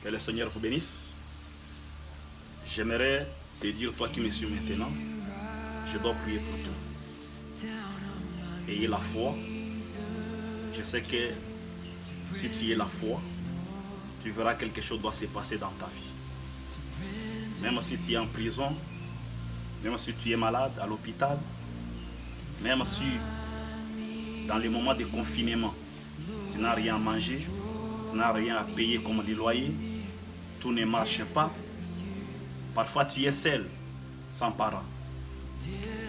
Que le Seigneur vous bénisse. J'aimerais te dire, toi qui me suis maintenant, je dois prier pour toi. Ayez la foi. Je sais que si tu as la foi, tu verras quelque chose doit se passer dans ta vie. Même si tu es en prison, même si tu es malade à l'hôpital, même si dans les moments de confinement, tu n'as rien à manger, tu n'as rien à payer comme des loyers, tout ne marche pas. Parfois tu es seul, sans parents.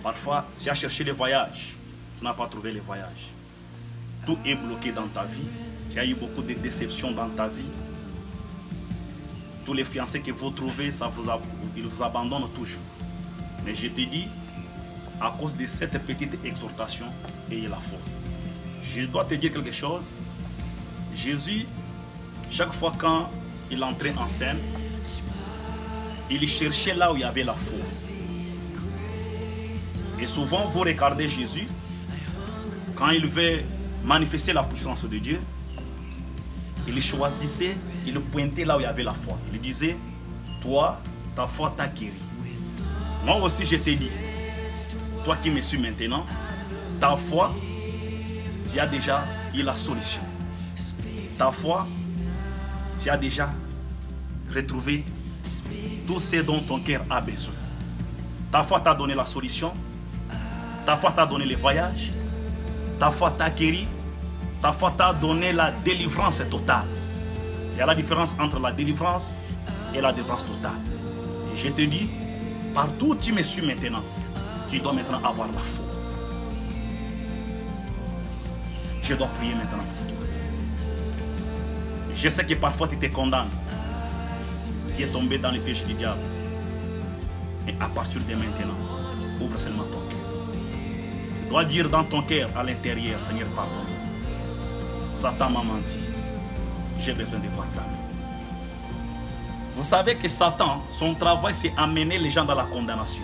Parfois tu as cherché les voyages, tu n'as pas trouvé les voyages. Tout est bloqué dans ta vie. Tu as eu beaucoup de déceptions dans ta vie. Tous les fiancés que vous trouvez, ils vous abandonnent toujours. Mais je te dis, à cause de cette petite exhortation, ayez la foi. Je dois te dire quelque chose. Jésus, chaque fois quand il entrait en scène, il cherchait là où il y avait la foi. Et souvent, vous regardez Jésus, quand il veut manifester la puissance de Dieu, il choisissait, il pointait là où il y avait la foi. Il disait, toi, ta foi t'a guéri. Moi aussi, je t'ai dit, toi qui me suis maintenant, ta foi, tu as déjà eu la solution. Ta foi, tu as déjà retrouvé tout ce dont ton cœur a besoin. Ta foi t'a donné la solution. Ta foi t'a donné les voyages. Ta foi t'a guéri. Ta foi t'a donné la délivrance totale. Il y a la différence entre la délivrance et la délivrance totale. Et je te dis, partout où tu me suis maintenant, tu dois maintenant avoir la foi. Je dois prier maintenant pour toi. Je sais que parfois tu te condamnes. Tu es tombé dans les péchés du diable. Et à partir de maintenant, ouvre seulement ton cœur. Tu dois dire dans ton cœur, à l'intérieur, Seigneur, pardonne. Satan m'a menti. J'ai besoin de voir ta main. Vous savez que Satan, son travail, c'est amener les gens dans la condamnation.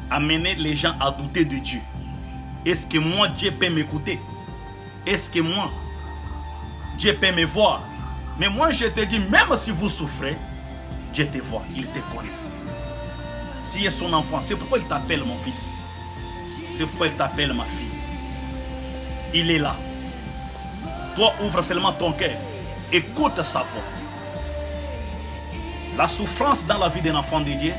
Amener les gens à douter de Dieu. Est-ce que moi, Dieu peut m'écouter? Est-ce que moi, Dieu peut me voir? Mais moi, je te dis, même si vous souffrez, Dieu te voit, il te connaît. Tu es son enfant, c'est pourquoi il t'appelle mon fils. C'est pourquoi il t'appelle ma fille. Il est là. Toi, ouvre seulement ton cœur. Écoute sa voix. La souffrance dans la vie d'un enfant de Dieu,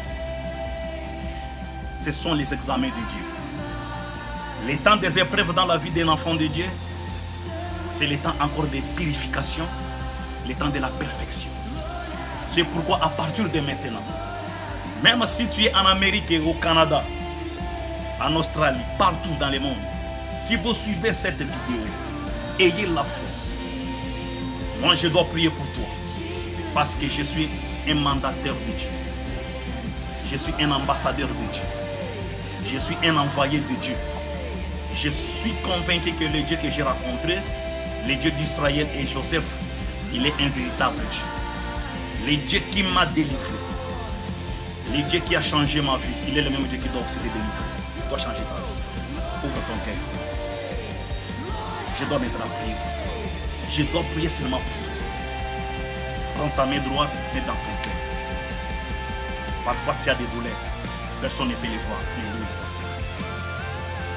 ce sont les examens de Dieu. Les temps des épreuves dans la vie d'un enfant de Dieu, c'est le temps encore de purification, le temps de la perfection. C'est pourquoi à partir de maintenant, même si tu es en Amérique, au Canada, en Australie, partout dans le monde, si vous suivez cette vidéo, ayez la foi. Moi, je dois prier pour toi. Parce que je suis un mandataire de Dieu. Je suis un ambassadeur de Dieu. Je suis un envoyé de Dieu. Je suis convaincu que le Dieu que j'ai rencontré, le Dieu d'Israël et Joseph, il est un véritable Dieu. Le Dieu qui m'a délivré. Le Dieu qui a changé ma vie. Il est le même Dieu qui doit aussi te délivrer. Il doit changer ta vie. Ouvre ton cœur. Je dois maintenant prier pour toi. Je dois prier seulement pour toi. Prends ta main droite, mets dans ton cœur. Parfois tu as des douleurs. Personne ne peut les voir.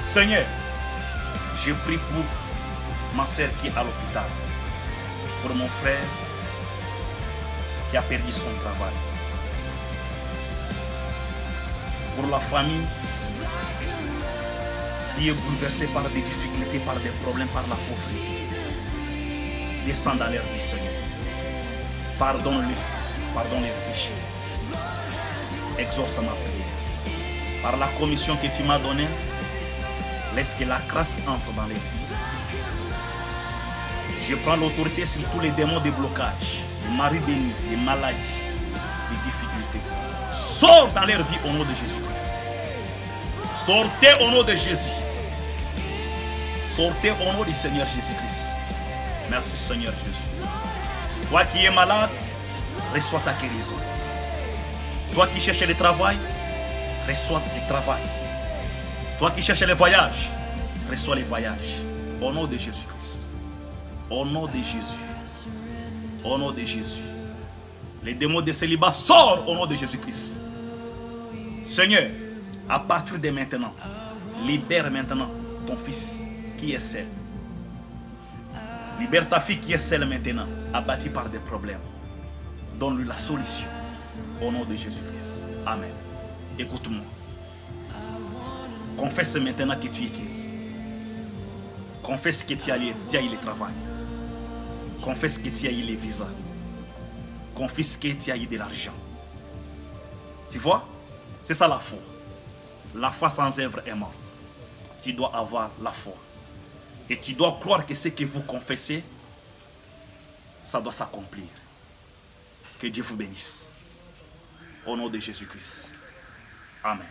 Seigneur, je prie pour ma soeur qui est à l'hôpital. Pour mon frère qui a perdu son travail. Pour la famille qui est bouleversée par des difficultés, par des problèmes, par la pauvreté. Descends dans leur vie, Seigneur. Pardonne-les, pardonne les péchés. Exauce ma prière. Par la commission que tu m'as donnée, laisse que la grâce entre dans les vies. Je prends l'autorité sur tous les démons de blocage, des maris d'ennemis, des maladies, des difficultés. Sors dans leur vie au nom de Jésus-Christ. Sortez au nom de Jésus. Sortez au nom du Seigneur Jésus-Christ. Merci Seigneur Jésus. Toi qui es malade, reçois ta guérison. Toi qui cherches le travail, reçois le travail. Toi qui cherches les voyages, reçois les voyages. Au nom de Jésus-Christ. Au nom de Jésus. Au nom de Jésus. Les démons de célibat sortent au nom de Jésus-Christ. Seigneur, à partir de maintenant, libère maintenant ton fils qui est seul. Libère ta fille qui est seule maintenant, abattue par des problèmes. Donne-lui la solution. Au nom de Jésus-Christ. Amen. Écoute-moi. Confesse maintenant que tu es guéri. Confesse que tu as eu le travail. Confesse que tu as eu les visas. Confesse que tu as eu de l'argent. Tu vois? C'est ça la foi. La foi sans œuvre est morte. Tu dois avoir la foi. Et tu dois croire que ce que vous confessez, ça doit s'accomplir. Que Dieu vous bénisse. Au nom de Jésus-Christ. Amen.